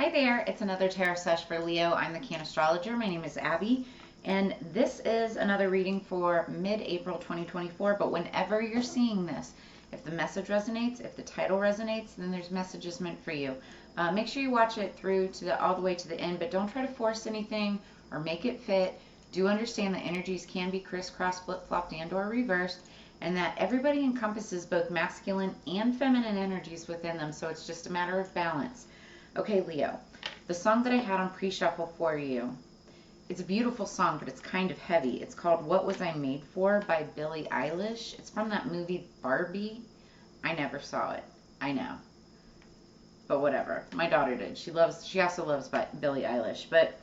Hi there, it's another tarot sesh for Leo. I'm the Cannastrologer. My name is Abby, and this is another reading for mid-April 2024, but whenever you're seeing this, if the message resonates, if the title resonates, then there's messages meant for you. Make sure you watch it through to all the way to the end, but don't try to force anything or make it fit. Do understand that energies can be crisscrossed, flip-flopped, and or reversed, and that everybody encompasses both masculine and feminine energies within them, so it's just a matter of balance. Okay, Leo, the song that I had on pre-shuffle for you, it's a beautiful song, but it's kind of heavy. It's called What Was I Made For by Billie Eilish. It's from that movie Barbie. I never saw it. I know. But whatever. My daughter did. She also loves Billie Eilish. But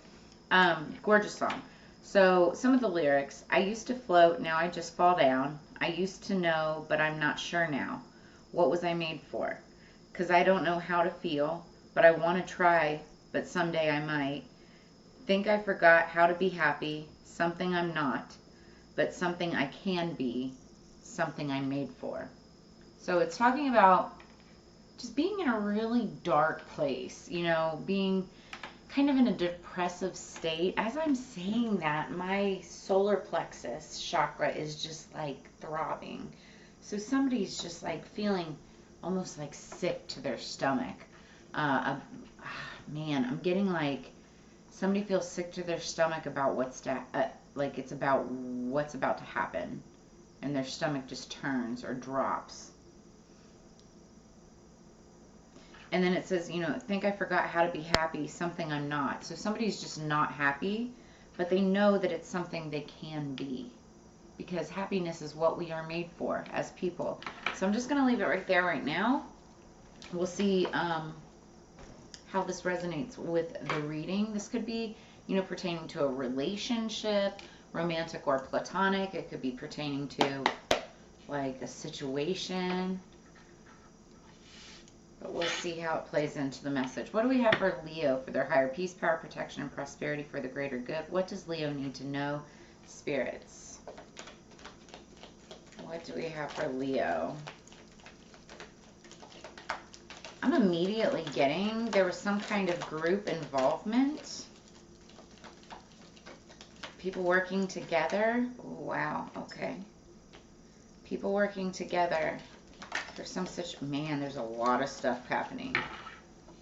gorgeous song. So some of the lyrics, I used to float, now I just fall down. I used to know, but I'm not sure now. What was I made for? 'Cause I don't know how to feel. But I want to try, but someday I might. Think I forgot how to be happy, something I'm not, but something I can be, something I'm made for. So it's talking about just being in a really dark place, you know, being kind of in a depressive state. As I'm saying that, my solar plexus chakra is just like throbbing. So somebody's just like feeling almost like sick to their stomach. Man, I'm getting like somebody feels sick to their stomach about like it's about what's about to happen, and their stomach just turns or drops. And then it says, you know, think I forgot how to be happy, something I'm not. So somebody's just not happy, but they know that it's something they can be, because happiness is what we are made for as people. So I'm just going to leave it right there right now. We'll see how this resonates with the reading. This could be, you know, pertaining to a relationship, romantic or platonic. It could be pertaining to like a situation. But we'll see how it plays into the message. What do we have for Leo for their higher peace, power, protection, and prosperity for the greater good? What does Leo need to know, spirits? What do we have for Leo? I'm immediately getting there was some kind of group involvement. People working together. Ooh, wow, okay. People working together for some such, man, there's a lot of stuff happening.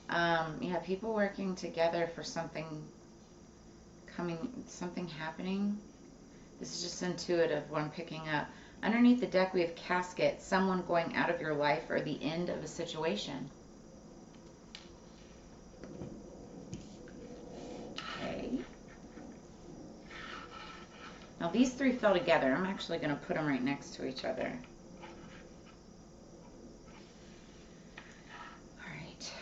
Yeah, people working together for something happening. This is just intuitive what I'm picking up. Underneath the deck we have casket, someone going out of your life or the end of a situation. Now these three fell together. I'm actually going to put them right next to each other. All right.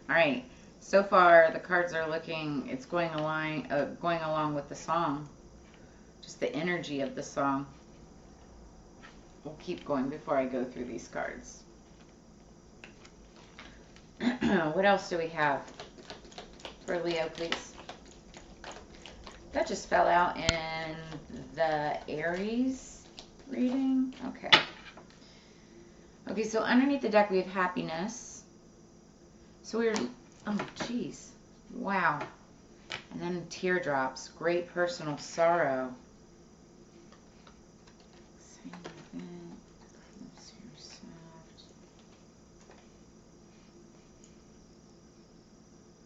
All right. So far the cards are looking, it's going along with the song. Just the energy of the song. We'll keep going before I go through these cards. What else do we have for Leo, please? That just fell out in the Aries reading. Okay. Okay, so underneath the deck we have happiness. So we're, oh geez, wow. And then teardrops, great personal sorrow.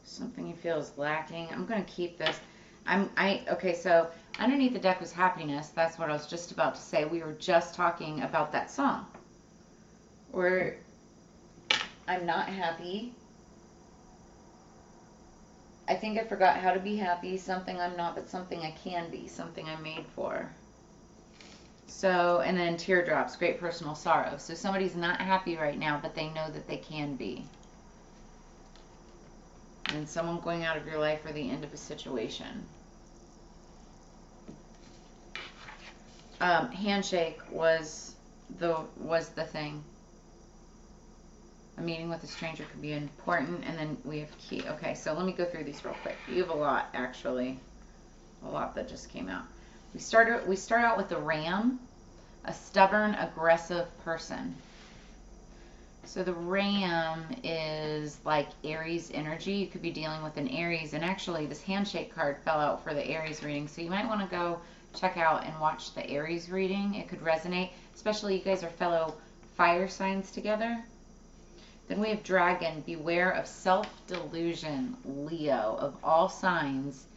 Something you feel is lacking. I'm going to keep this. Okay, so underneath the deck was happiness. That's what I was just about to say. We were just talking about that song. Where I'm not happy. I think I forgot how to be happy. Something I'm not, but something I can be. Something I'm made for. So, and then teardrops, great personal sorrow. So somebody's not happy right now, but they know that they can be. And someone going out of your life or the end of a situation. Handshake was the thing. A meeting with a stranger could be important, and then we have key. Okay, so let me go through these real quick. You have a lot, actually. A lot that just came out. We start out with the ram, a stubborn, aggressive person. So the ram is like Aries energy. You could be dealing with an Aries, and actually this handshake card fell out for the Aries reading. So you might want to go check out and watch the Aries reading. It could resonate, especially you guys are fellow fire signs together. Then we have dragon. Beware of self-delusion, Leo, of all signs.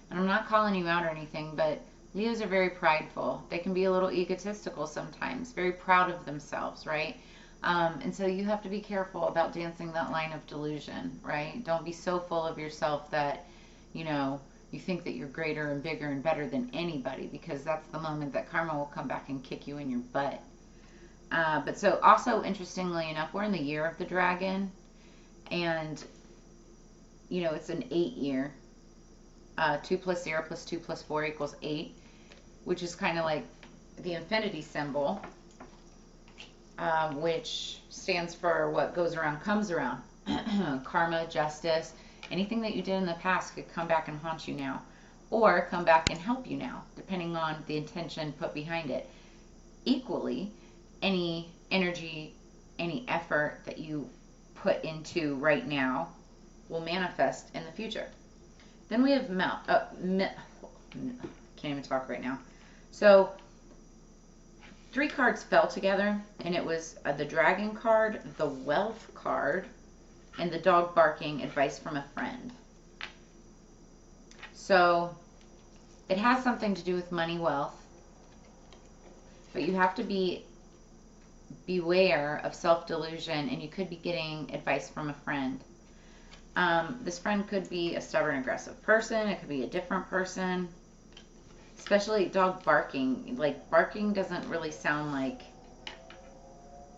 And I'm not calling you out or anything, but Leos are very prideful. They can be a little egotistical sometimes, very proud of themselves, right? And so you have to be careful about dancing that line of delusion, right? Don't be so full of yourself that, you know, you think that you're greater and bigger and better than anybody, because that's the moment that karma will come back and kick you in your butt. But so also, interestingly enough, we're in the year of the dragon, and, you know, it's an 8 year. 2 plus 0 plus 2 plus 4 equals 8, which is kind of like the infinity symbol, which stands for what goes around comes around. Karma, justice, anything that you did in the past could come back and haunt you now, or come back and help you now, depending on the intention put behind it. Equally, any energy, any effort that you put into right now will manifest in the future. Then we have can't even talk right now. So 3 cards fell together, and it was the dragon card, the wealth card, and the dog barking, advice from a friend. So it has something to do with money, wealth, but you have to beware of self-delusion, and you could be getting advice from a friend. This friend could be a stubborn, aggressive person. It could be a different person. Especially dog barking. Like, barking doesn't really sound like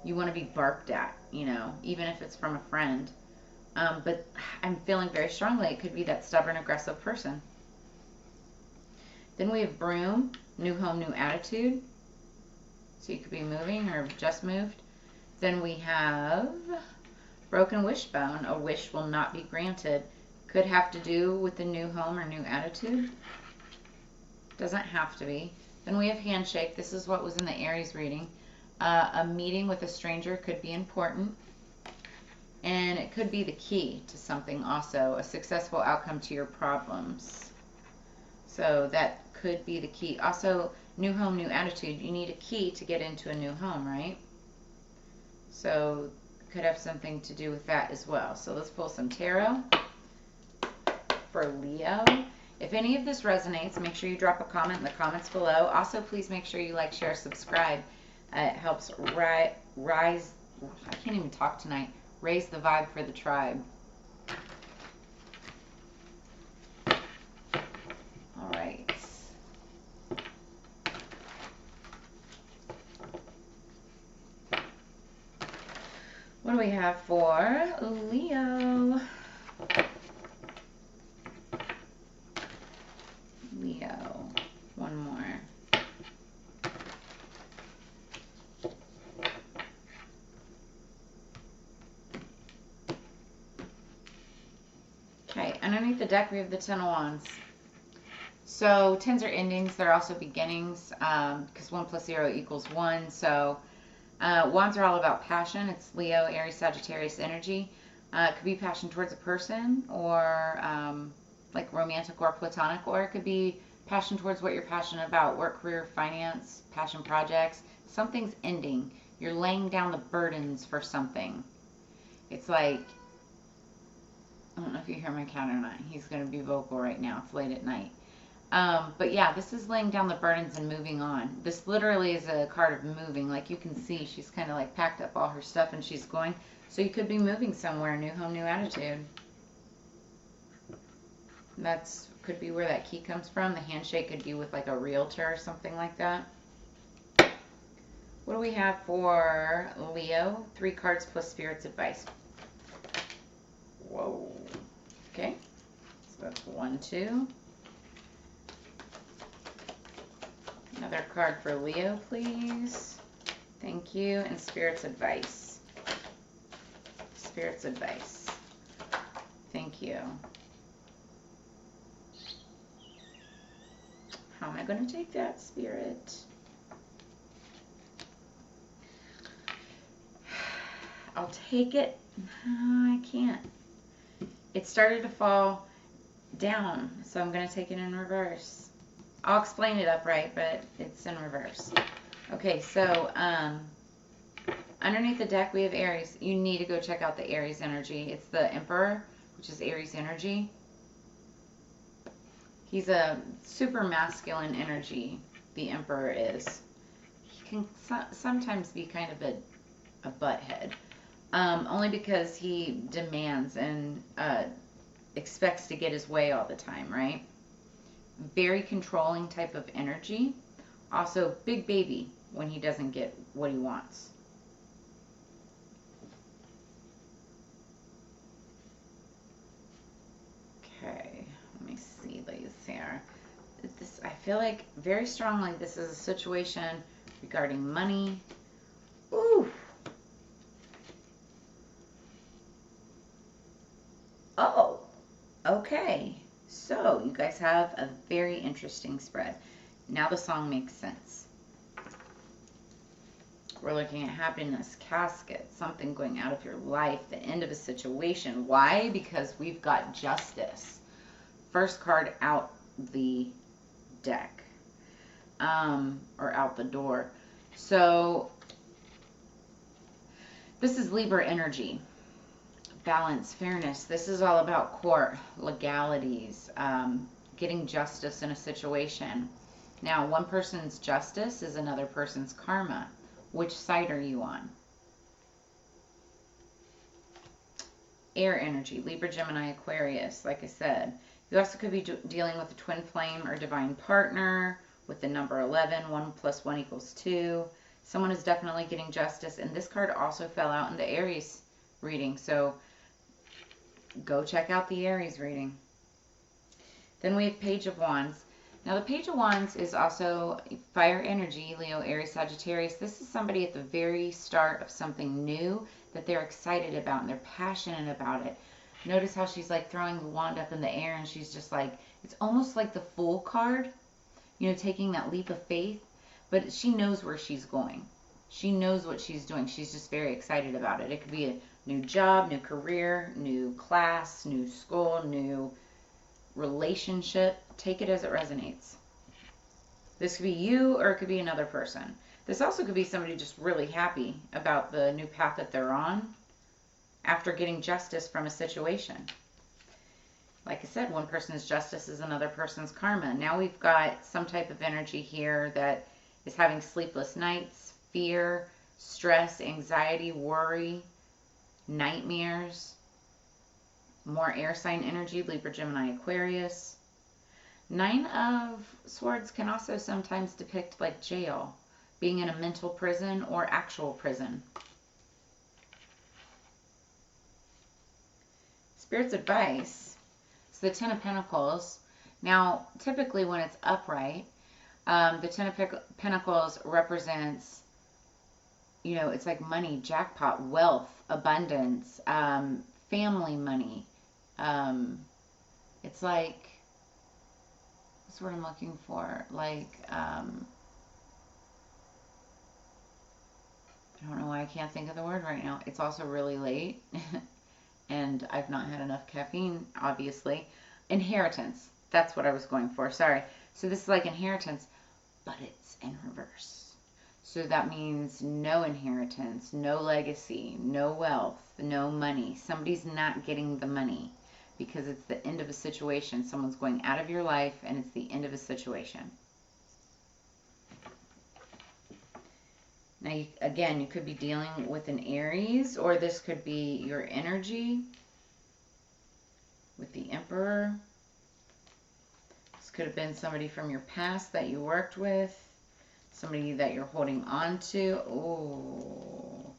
you want to be barked at, you know, even if it's from a friend. But I'm feeling very strongly it could be that stubborn, aggressive person. Then we have broom, new home, new attitude. So you could be moving or just moved. Then we have broken wishbone, a wish will not be granted. Could have to do with the new home or new attitude. Doesn't have to be. Then we have handshake. This is what was in the Aries reading. A meeting with a stranger could be important. And it could be the key to something also. A successful outcome to your problems. So that could be the key. Also, new home, new attitude. You need a key to get into a new home, right? So could have something to do with that as well. So let's pull some tarot for Leo. If any of this resonates, make sure you drop a comment in the comments below. Also, please make sure you like, share, subscribe. It helps rise, I can't even talk tonight, raise the vibe for the tribe. All right. What do we have for Leo? Leo. One more. Okay, underneath the deck we have the Ten of Wands. So tens are endings, they're also beginnings, because 1 plus 0 equals 1. So wands are all about passion. It's Leo, Aries, Sagittarius energy. It could be passion towards a person, or like romantic or platonic, or it could be passion towards what you're passionate about, work, career, finance, passion projects. Something's ending. You're laying down the burdens for something. It's like, I don't know if you hear my cat or not. He's going to be vocal right now. It's late at night. But yeah, this is laying down the burdens and moving on. This literally is a card of moving. Like you can see, she's kind of like packed up all her stuff and she's going. So you could be moving somewhere. New home, new attitude. That's could be where that key comes from. The handshake could be with like a realtor or something like that. What do we have for Leo? 3 cards plus Spirit's advice. Whoa. Okay. So that's 1, 2. Another card for Leo, please. Thank you. And Spirit's advice. Spirit's advice. Thank you. How am I going to take that, Spirit? I'll take it. No, I can't. It started to fall down, so I'm going to take it in reverse. I'll explain it upright, but it's in reverse. Okay, so underneath the deck we have Aries. You need to go check out the Aries energy. It's the Emperor, which is Aries energy. He's a super masculine energy, the Emperor is. He can sometimes be kind of a butthead. Only because he demands and expects to get his way all the time, right? Very controlling type of energy. Also, big baby when he doesn't get what he wants. Okay, let me see these here. This, I feel like very strongly this is a situation regarding money. Ooh. Oh, okay. So you guys have a very interesting spread. Now the song makes sense. We're looking at happiness, casket, something going out of your life, the end of a situation. Why? Because we've got justice. First card out the deck, or out the door. So this is Libra energy. Balance, fairness. This is all about court, legalities, getting justice in a situation. Now, one person's justice is another person's karma. Which side are you on? Air energy, Libra, Gemini, Aquarius, like I said. You also could be dealing with a twin flame or divine partner with the number 11. 1 + 1 = 2. Someone is definitely getting justice. And this card also fell out in the Aries reading. So go check out the Aries reading. Then we have Page of Wands. Now, the Page of Wands is also fire energy, Leo, Aries, Sagittarius. This is somebody at the very start of something new that they're excited about and they're passionate about it. Notice how she's like throwing the wand up in the air and she's just like, it's almost like the Fool card, you know, taking that leap of faith. But she knows where she's going. She knows what she's doing. She's just very excited about it. It could be a new job, new career, new class, new school, new relationship. Take it as it resonates. This could be you or it could be another person. This also could be somebody just really happy about the new path that they're on after getting justice from a situation. Like I said, one person's justice is another person's karma. Now we've got some type of energy here that is having sleepless nights, fear, stress, anxiety, worry, nightmares. More air sign energy, Libra, Gemini, Aquarius. 9 of Swords can also sometimes depict like jail, being in a mental prison or actual prison. Spirit's advice. It's the 10 of Pentacles. Now, typically when it's upright, the 10 of Pentacles represents, you know, it's like money, jackpot, wealth, abundance, family money. It's like, what's the word I'm looking for? Like, I don't know why I can't think of the word right now. It's also really late, and I've not had enough caffeine, obviously. Inheritance. That's what I was going for. Sorry. So this is like inheritance, but it's in reverse. So that means no inheritance, no legacy, no wealth, no money. Somebody's not getting the money because it's the end of a situation. Someone's going out of your life and it's the end of a situation. Now, again, you could be dealing with an Aries, or this could be your energy with the Emperor. This could have been somebody from your past that you worked with. Somebody that you're holding on to. Oh.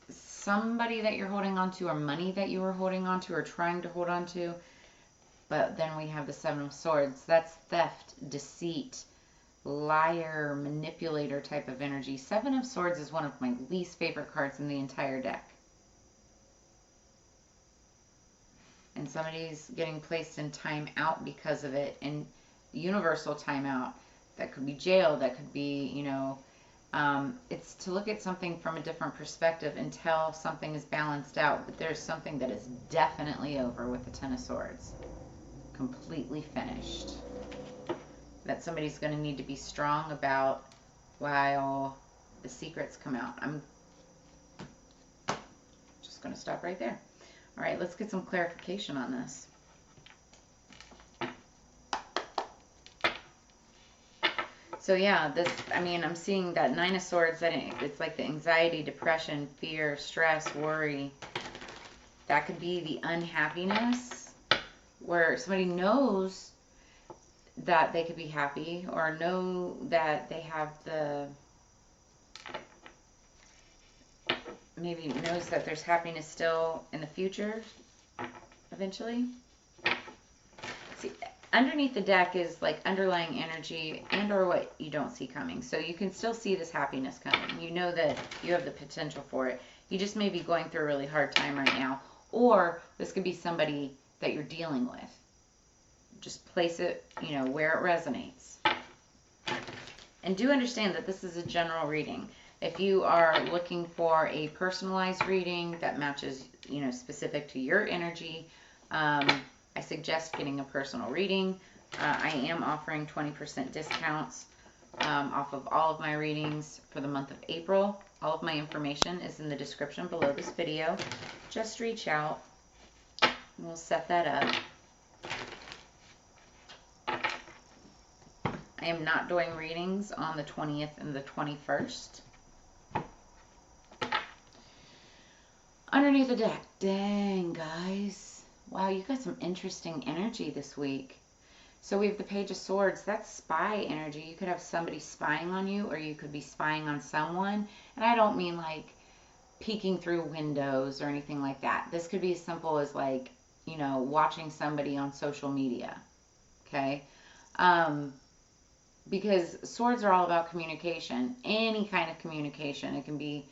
Somebody that you're holding on to, or money that you were holding on to or trying to hold on to. But then we have the 7 of Swords. That's theft, deceit, liar, manipulator type of energy. 7 of Swords is one of my least favorite cards in the entire deck. And somebody's getting placed in time out because of it. And universal timeout. That could be jail. That could be, you know, It's to look at something from a different perspective until something is balanced out. But there's something that is definitely over with the Ten of Swords. Completely finished. That somebody's going to need to be strong about while the secrets come out. I'm just going to stop right there. All right, let's get some clarification on this. So yeah, this, I mean, I'm seeing that Nine of Swords, that it's like the anxiety, depression, fear, stress, worry. That could be the unhappiness where somebody knows that they could be happy, or know that they have the, maybe knows that there's happiness still in the future, eventually. See, underneath the deck is like underlying energy and or what you don't see coming. So you can still see this happiness coming. You know that you have the potential for it. You just may be going through a really hard time right now. Or this could be somebody that you're dealing with. Just place it, you know, where it resonates. And do understand that this is a general reading. If you are looking for a personalized reading that matches, you know, specific to your energy, I suggest getting a personal reading. I am offering 20% discounts off of all of my readings for the month of April. All of my information is in the description below this video. Just reach out and we'll set that up. I am not doing readings on the 20th and the 21st. Underneath the deck. Dang, guys. Wow, you got some interesting energy this week. So we have the Page of Swords. That's spy energy. You could have somebody spying on you, or you could be spying on someone. And I don't mean like peeking through windows or anything like that. This could be as simple as like, you know, watching somebody on social media. Okay? Because swords are all about communication. Any kind of communication. It can be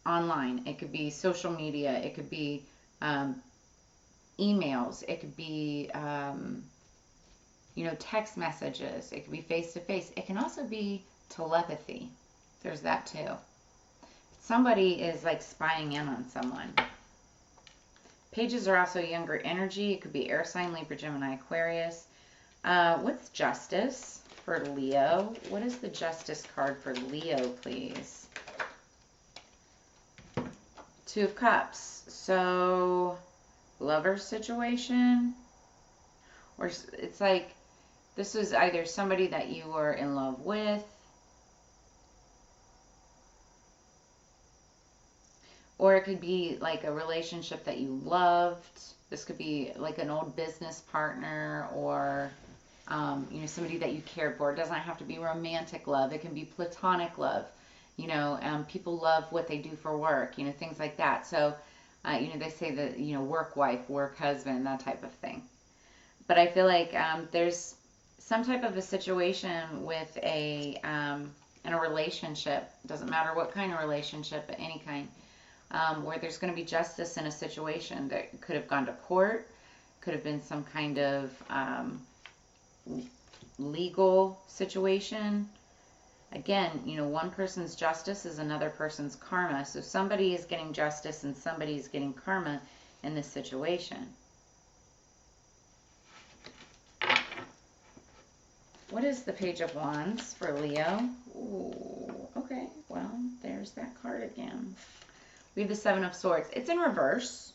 online. It could be social media. It could be emails. It could be, you know, text messages. It could be face-to-face. It can also be telepathy. There's that too. Somebody is like spying in on someone. Pages are also younger energy. It could be air sign, Libra, Gemini, Aquarius. What's justice for Leo? What is the justice card for Leo, please? Two of Cups. So, lover situation. Or it's like, this is either somebody that you were in love with, or it could be like a relationship that you loved. This could be like an old business partner, or you know, somebody that you cared for. It doesn't have to be romantic love. It can be platonic love. You know, people love what they do for work, you know, things like that. So, you know, they say that, you know, work wife, work husband, that type of thing. But I feel like there's some type of a situation with a, in a relationship, doesn't matter what kind of relationship, but any kind, where there's going to be justice in a situation that could have gone to court, could have been some kind of legal situation. Again, you know, one person's justice is another person's karma. So somebody is getting justice and somebody is getting karma in this situation. What is the Page of Wands for Leo? Ooh, okay, well, there's that card again. We have the Seven of Swords. It's in reverse.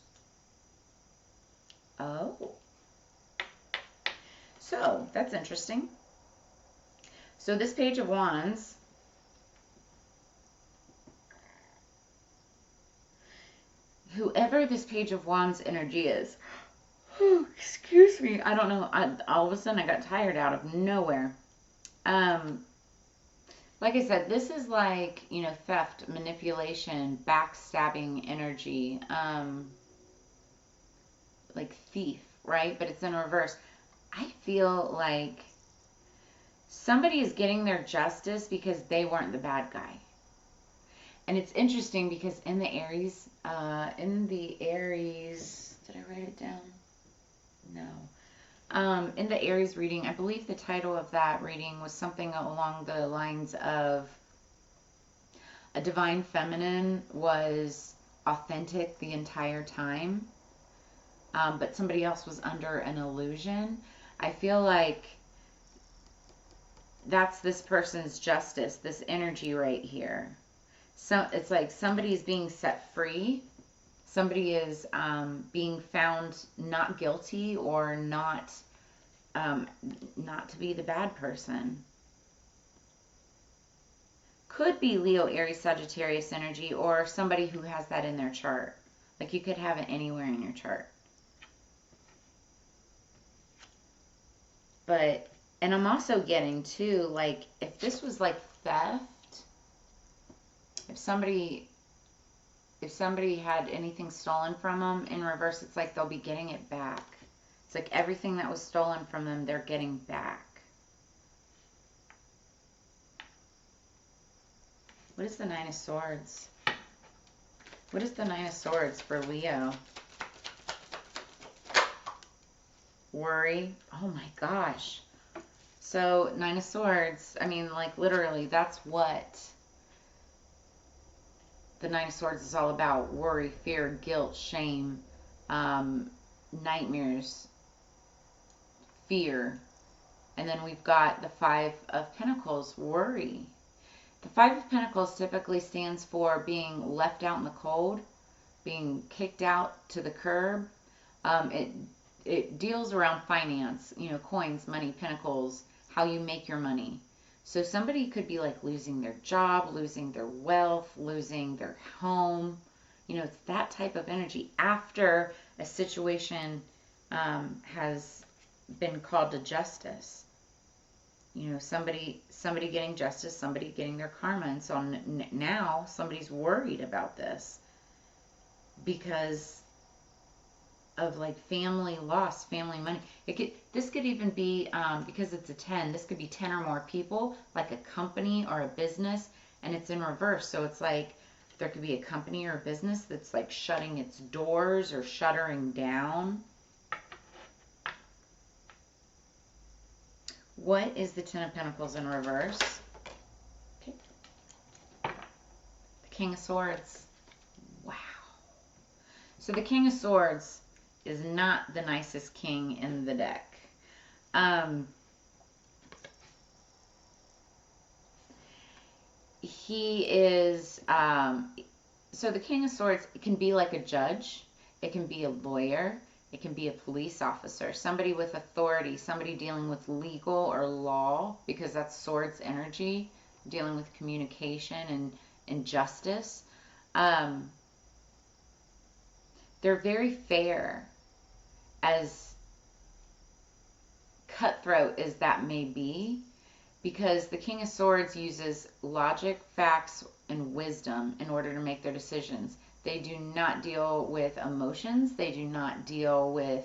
Oh. So, that's interesting. So this Page of Wands, whoever this Page of Wands energy is, oh, excuse me, I don't know, all of a sudden I got tired out of nowhere. Like I said, this is like, you know, theft, manipulation, backstabbing energy, like thief, right? But it's in reverse. I feel like somebody is getting their justice because they weren't the bad guy. And it's interesting because in the Aries, did I write it down? No. In the Aries reading, I believe the title of that reading was something along the lines of a divine feminine was authentic the entire time, but somebody else was under an illusion. I feel like that's this person's justice, this energy right here. So it's like somebody's being set free. Somebody is being found not guilty or not to be the bad person. Could be Leo, Aries, Sagittarius energy, or somebody who has that in their chart. Like you could have it anywhere in your chart. But, and I'm also getting too, like, if this was like theft, if somebody had anything stolen from them, in reverse, it's like they'll be getting it back. It's like everything that was stolen from them, they're getting back. What is the Nine of Swords? What is the Nine of Swords for Leo? Worry. Oh my gosh. So, Nine of Swords, I mean, like, literally, that's what the Nine of Swords is all about. Worry, fear, guilt, shame, nightmares, fear. And then we've got the Five of Pentacles, worry. The Five of Pentacles typically stands for being left out in the cold, being kicked out to the curb. It deals around finance, you know, coins, money, pentacles, how you make your money. So somebody could be like losing their job, losing their wealth, losing their home. You know, it's that type of energy after a situation has been called to justice. You know, somebody getting justice, somebody getting their karma. And so now somebody's worried about this because of like family loss, family money. This could even be, because it's a 10, this could be 10 or more people, like a company or a business, and it's in reverse. So it's like there could be a company or a business that's like shutting its doors or shuttering down. What is the Ten of Pentacles in reverse? Okay. The King of Swords. Wow. So the King of Swords is not the nicest king in the deck. He is, so the King of Swords can be like a judge. It can be a lawyer. It can be a police officer, somebody with authority, somebody dealing with legal or law, because that's swords energy, dealing with communication and justice. They're very fair, as cutthroat as that may be, because the King of Swords uses logic, facts, and wisdom in order to make their decisions. They do not deal with emotions. They do not deal with,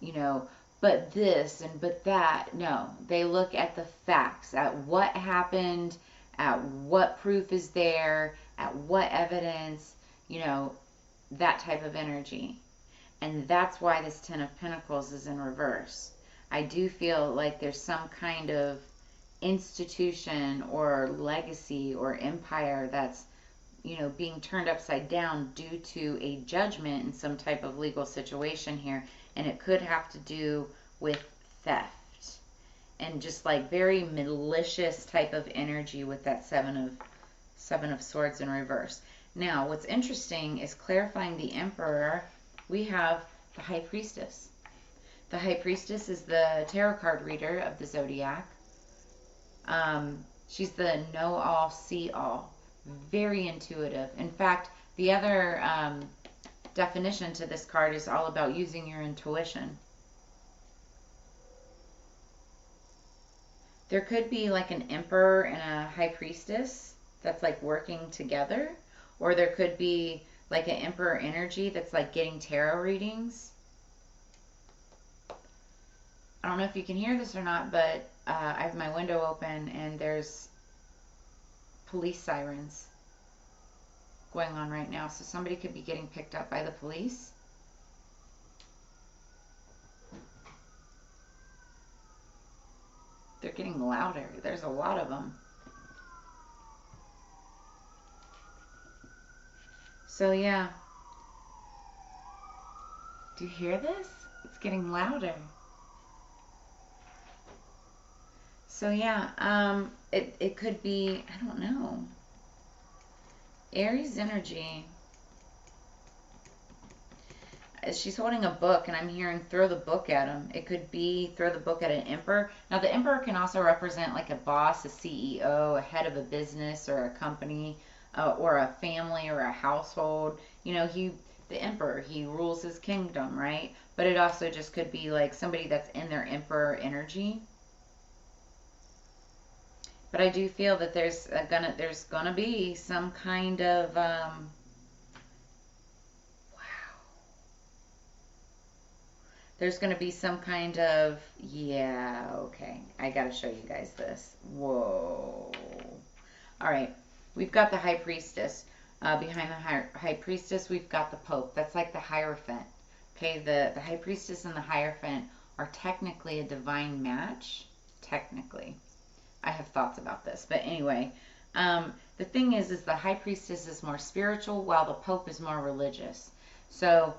you know, but this and but that. No, they look at the facts, at what happened, at what proof is there, at what evidence, you know, that type of energy. And that's why this Ten of Pentacles is in reverse. I do feel like there's some kind of institution or legacy or empire that's, you know, being turned upside down due to a judgment in some type of legal situation here. And it could have to do with theft and just like very malicious type of energy with that Seven of Swords in reverse. Now, what's interesting is clarifying the Emperor, we have the High Priestess. The High Priestess is the tarot card reader of the Zodiac. She's the know-all, see-all. Very intuitive. In fact, the other definition to this card is all about using your intuition. There could be like an emperor and a high priestess that's like working together, or there could be like an emperor energy that's like getting tarot readings. I don't know if you can hear this or not, but I have my window open and there's police sirens going on right now. So somebody could be getting picked up by the police. They're getting louder. There's a lot of them. So yeah. Do you hear this? It's getting louder. So yeah, it could be, I don't know. Aries energy. She's holding a book, and I'm hearing throw the book at him. It could be throw the book at an emperor. Now, the emperor can also represent like a boss, a CEO, a head of a business or a company, or a family or a household. You know, the emperor, he rules his kingdom, right? But it also just could be like somebody that's in their emperor energy. But I do feel that there's gonna be some kind of there's going to be some kind of, yeah, okay. I got to show you guys this. Whoa. All right. We've got the High Priestess. Behind the High Priestess, we've got the Pope. That's like the Hierophant. Okay, the High Priestess and the Hierophant are technically a divine match. Technically. I have thoughts about this. But anyway, the thing is the High Priestess is more spiritual while the Pope is more religious. So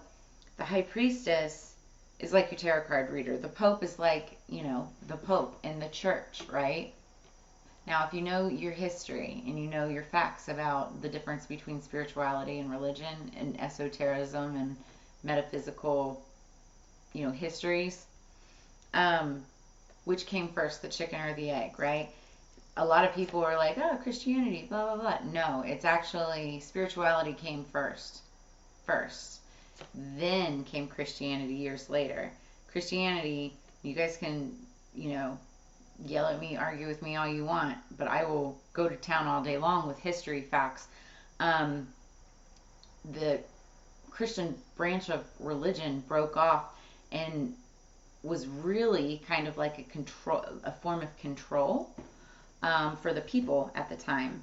the High Priestess is like your tarot card reader. The Pope is like, you know, the Pope in the church, right? Now, if you know your history and you know your facts about the difference between spirituality and religion and esotericism and metaphysical, you know, histories, which came first, the chicken or the egg, right? A lot of people are like, oh, Christianity, blah, blah, blah. No, it's actually spirituality came first. Then came Christianity years later. Christianity, you guys can, you know, yell at me, argue with me all you want, but I will go to town all day long with history facts. The Christian branch of religion broke off and was really kind of like a form of control for the people at the time,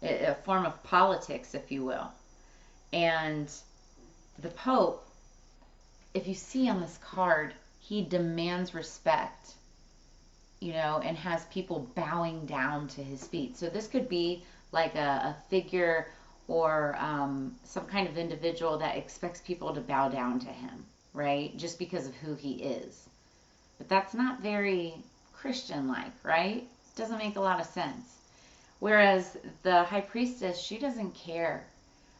a form of politics, if you will. And the Pope, if you see on this card, he demands respect, you know, and has people bowing down to his feet. So this could be like a figure or some kind of individual that expects people to bow down to him, right? Just because of who he is. But that's not very Christian-like, right? Doesn't make a lot of sense. Whereas the High Priestess, she doesn't care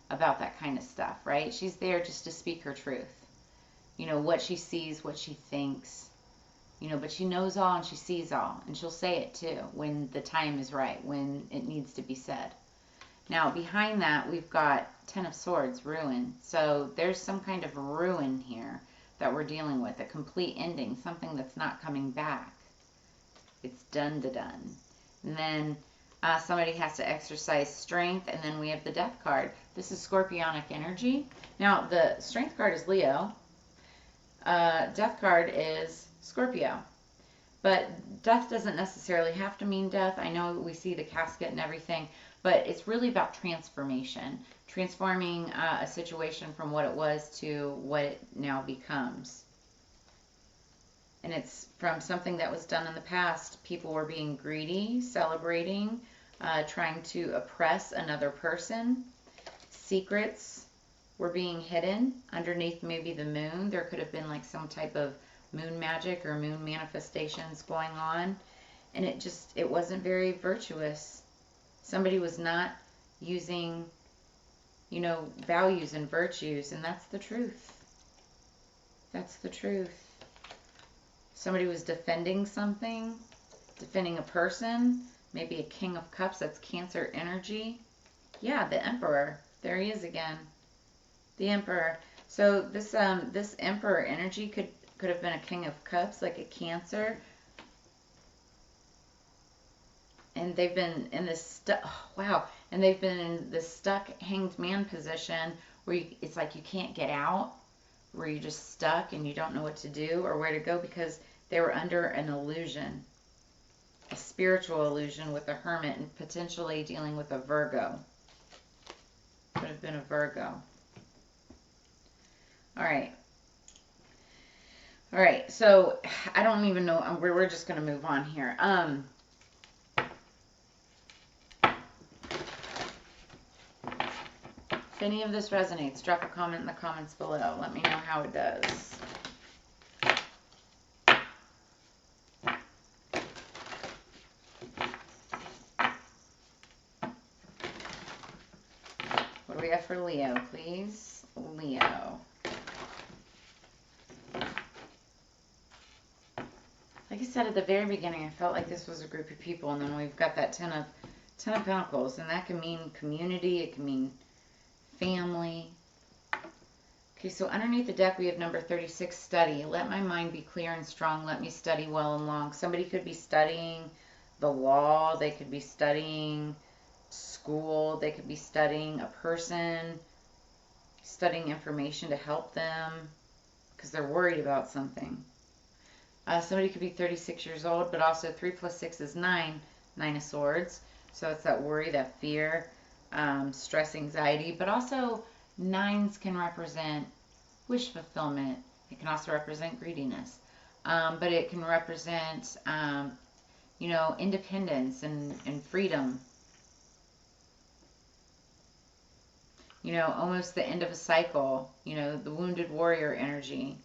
about that kind of stuff, right? She's there just to speak her truth. You know, what she sees, what she thinks, you know, but she knows all and she sees all, and she'll say it too when the time is right, when it needs to be said. Now, behind that, we've got Ten of Swords, ruin. So there's some kind of ruin here that we're dealing with, a complete ending, something that's not coming back. It's done. And then somebody has to exercise strength, and then we have the Death card. This is Scorpionic energy. Now, the Strength card is Leo. Death card is Scorpio. But death doesn't necessarily have to mean death. I know we see the casket and everything, but it's really about transformation. Transforming a situation from what it was to what it now becomes. And it's from something that was done in the past. People were being greedy, celebrating, trying to oppress another person. Secrets were being hidden underneath maybe the moon. There could have been like some type of moon magic or moon manifestations going on. And it wasn't very virtuous. Somebody was not using, you know, values and virtues. And that's the truth. That's the truth. Somebody was defending something, defending a person, maybe a King of Cups, that's Cancer energy. Yeah, the Emperor. There he is again. The Emperor. So this Emperor energy could have been a King of Cups, like a Cancer. And they've been in this and they've been in this stuck hanged man position where it's like you can't get out, where you're just stuck and you don't know what to do or where to go because they were under an illusion, a spiritual illusion with a hermit and potentially dealing with a Virgo. Could have been a Virgo. All right, so I don't even know. We're just going to move on here. any of this resonates, drop a comment in the comments below. Let me know how it does. What do we have for Leo, please? Leo. Like I said at the very beginning, I felt like this was a group of people, and then we've got that Ten of Pentacles, and that can mean community, it can mean family. Okay, so underneath the deck we have number 36, study. Let my mind be clear and strong, let me study well and long. Somebody could be studying the law, they could be studying school, they could be studying a person, studying information to help them because they're worried about something. Somebody could be 36 years old, but also 3 plus 6 is 9, 9 of Swords. So it's that worry, that fear, stress, anxiety, but also 9s can represent wish fulfillment. It can also represent greediness, but it can represent, you know, independence and freedom. You know, almost the end of a cycle, you know, the wounded warrior energy.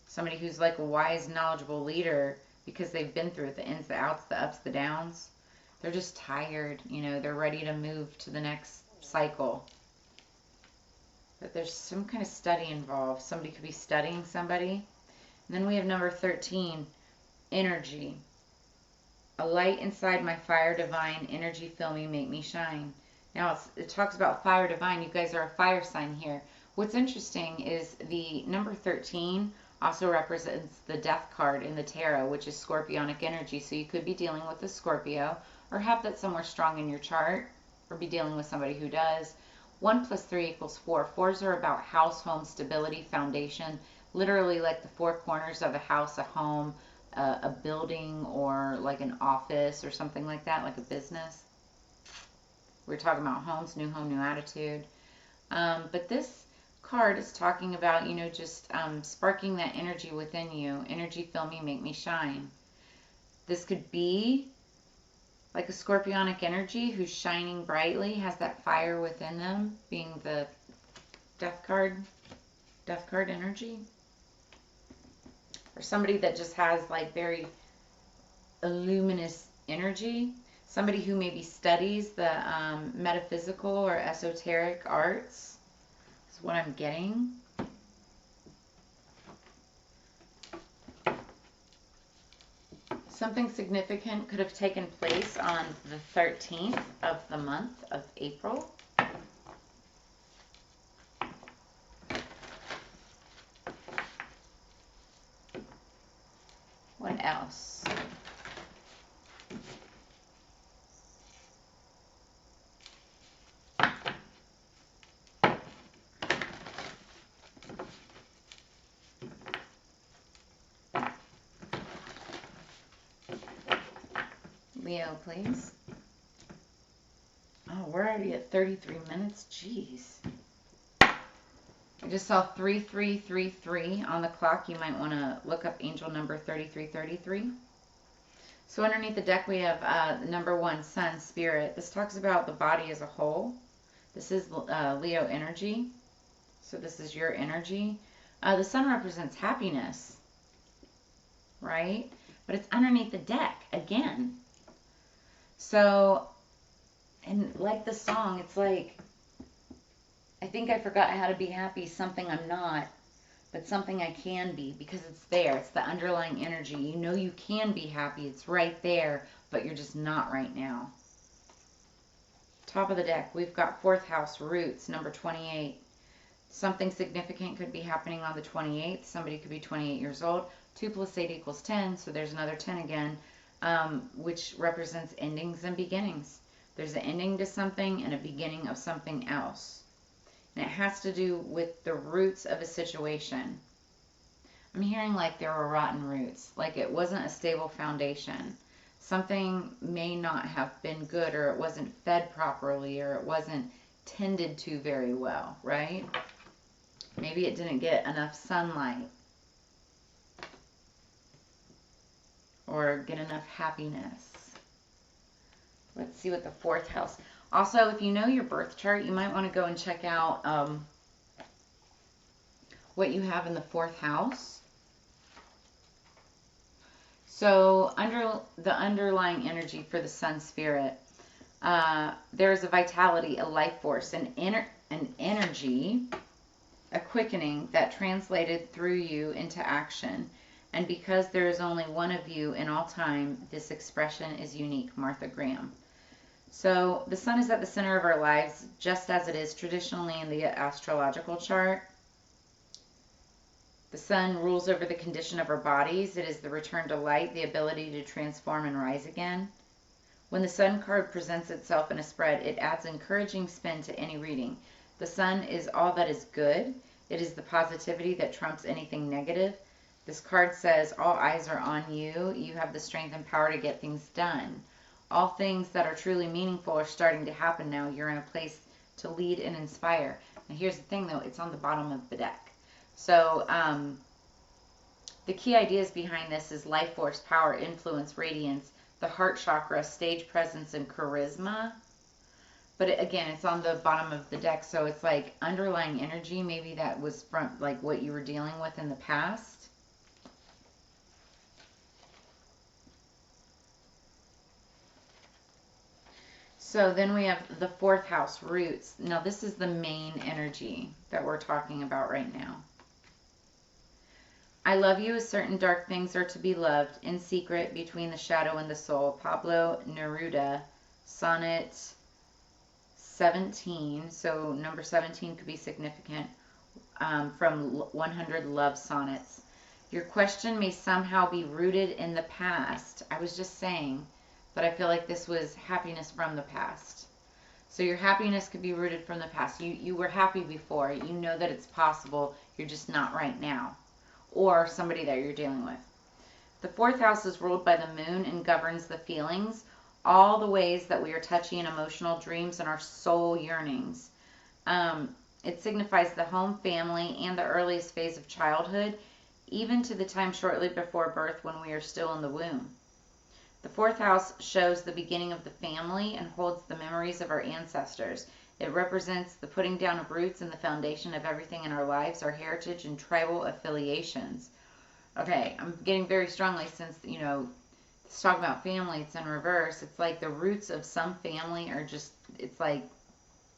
Somebody who's like a wise, knowledgeable leader because they've been through it, the ins, the outs, the ups, the downs. They're just tired, you know, they're ready to move to the next cycle. But there's some kind of study involved. Somebody could be studying somebody. And then we have number 13, energy. A light inside my fire divine, energy fill me, make me shine. Now it talks about fire divine. You guys are a fire sign here. What's interesting is the number 13 also represents the death card in the tarot, which is scorpionic energy. So you could be dealing with a Scorpio or have that somewhere strong in your chart, or be dealing with somebody who does. 1 plus 3 equals 4. 4s are about house, home, stability, foundation, literally like the four corners of a house, a home, a building, or like an office or something like that, like a business. We're talking about homes, new home, new attitude. But this card is talking about, you know, just sparking that energy within you. Energy fill me, make me shine. This could be like a scorpionic energy who's shining brightly, has that fire within them, being the death card energy. Or somebody that just has like very luminous energy. Somebody who maybe studies the metaphysical or esoteric arts is what I'm getting. Something significant could have taken place on the 13th of the month of April. What else? Leo, please. Oh, we're already at 33 minutes. Jeez. I just saw 3333 on the clock. You might want to look up angel number 3333. So underneath the deck we have number 1, Sun, Spirit. This talks about the body as a whole. This is Leo energy. So this is your energy. The Sun represents happiness, right? But it's underneath the deck again. So, and like the song, it's like, I think I forgot how to be happy, something I'm not, but something I can be, because it's there. It's the underlying energy. You know you can be happy. It's right there, but you're just not right now. Top of the deck, we've got 4th house, roots, number 28. Something significant could be happening on the 28th. Somebody could be 28 years old. 2 plus 8 equals 10, so there's another 10 again. Which represents endings and beginnings. There's an ending to something and a beginning of something else. And it has to do with the roots of a situation. I'm hearing like there were rotten roots, like it wasn't a stable foundation. Something may not have been good, or it wasn't fed properly, or it wasn't tended to very well, right? Maybe it didn't get enough sunlight. Or get enough happiness. Let's see what the 4th house. Also, if you know your birth chart, you might want to go and check out what you have in the 4th house. So under the underlying energy for the sun spirit, there's a vitality, a life force, an energy, a quickening that translated through you into action. And because there is only one of you in all time, this expression is unique. Martha Graham. So the sun is at the center of our lives, just as it is traditionally in the astrological chart. The sun rules over the condition of our bodies. It is the return to light, the ability to transform and rise again. When the sun card presents itself in a spread, it adds encouraging spin to any reading. The sun is all that is good. It is the positivity that trumps anything negative. This card says all eyes are on you. You have the strength and power to get things done. All things that are truly meaningful are starting to happen now. You're in a place to lead and inspire. Now here's the thing though, it's on the bottom of the deck. So the key ideas behind this is life force, power, influence, radiance, the heart chakra, stage presence, and charisma. But again, it's on the bottom of the deck, so it's like underlying energy. Maybe that was from like what you were dealing with in the past. So then we have the 4th house, roots. Now this is the main energy that we're talking about right now. I love you as certain dark things are to be loved, in secret, between the shadow and the soul. Pablo Neruda, Sonnet 17. So number 17 could be significant, from 100 Love Sonnets. Your question may somehow be rooted in the past. I was just saying, but I feel like this was happiness from the past. So your happiness could be rooted from the past. You were happy before. You know that it's possible. You're just not right now. Or somebody that you're dealing with. The 4th house is ruled by the moon and governs the feelings, all the ways that we are touchy and emotional, dreams, and our soul yearnings. It signifies the home, family, and the earliest phase of childhood, even to the time shortly before birth when we are still in the womb. The 4th house shows the beginning of the family and holds the memories of our ancestors. It represents the putting down of roots and the foundation of everything in our lives, our heritage and tribal affiliations. Okay, I'm getting very strongly since, you know, let's talk about family, it's in reverse. It's like the roots of some family are just, it's like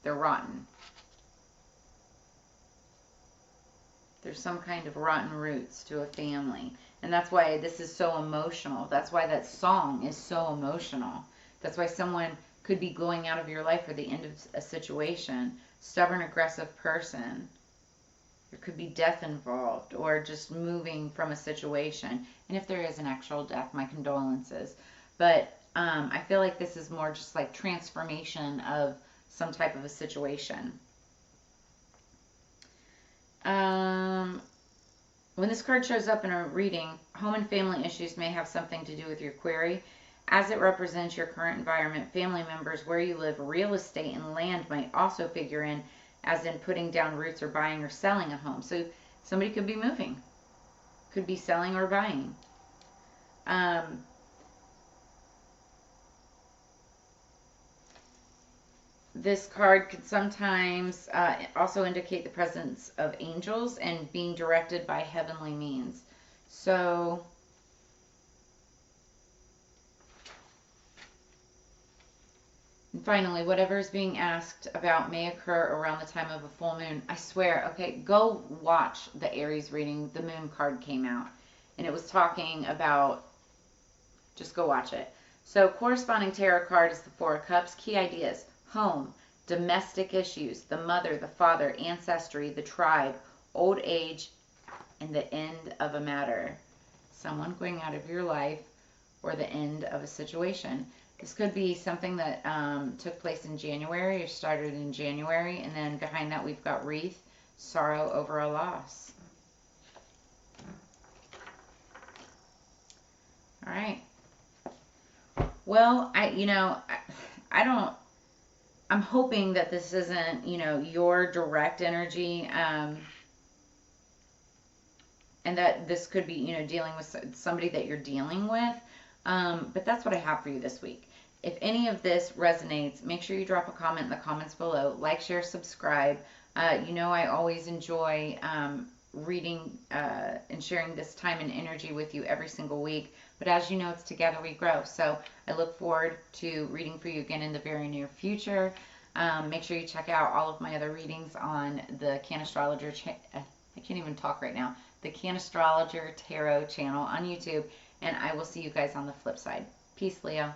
they're rotten. There's some kind of rotten roots to a family. And that's why this is so emotional. That's why that song is so emotional. That's why someone could be going out of your life or the end of a situation. Stubborn, aggressive person. There could be death involved or just moving from a situation. And if there is an actual death, my condolences. But I feel like this is more just like transformation of some type of a situation. When this card shows up in a reading, home and family issues may have something to do with your query. As it represents your current environment, family members, where you live, real estate, and land might also figure in, as in putting down roots or buying or selling a home. So somebody could be moving, could be selling or buying. This card could sometimes also indicate the presence of angels and being directed by heavenly means. So and finally, whatever is being asked about may occur around the time of a full moon. I swear, okay, go watch the Aries reading. The moon card came out, and it was talking about, just go watch it. So corresponding tarot card is the 4 of Cups. Key ideas: home, domestic issues, the mother, the father, ancestry, the tribe, old age, and the end of a matter. Someone going out of your life or the end of a situation. This could be something that took place in January or started in January, and then behind that we've got wreath, sorrow over a loss. All right. Well, I'm hoping that this isn't, your direct energy, and that this could be, dealing with somebody that you're dealing with. But that's what I have for you this week. if any of this resonates, make sure you drop a comment in the comments below. Like, share, subscribe. You know I always enjoy reading and sharing this time and energy with you every single week. But as you know, it's together we grow. So I look forward to reading for you again in the very near future. Make sure you check out all of my other readings on the Cannastrologer, I can't even talk right now, the Cannastrologer Tarot channel on YouTube. And I will see you guys on the flip side. Peace, Leo.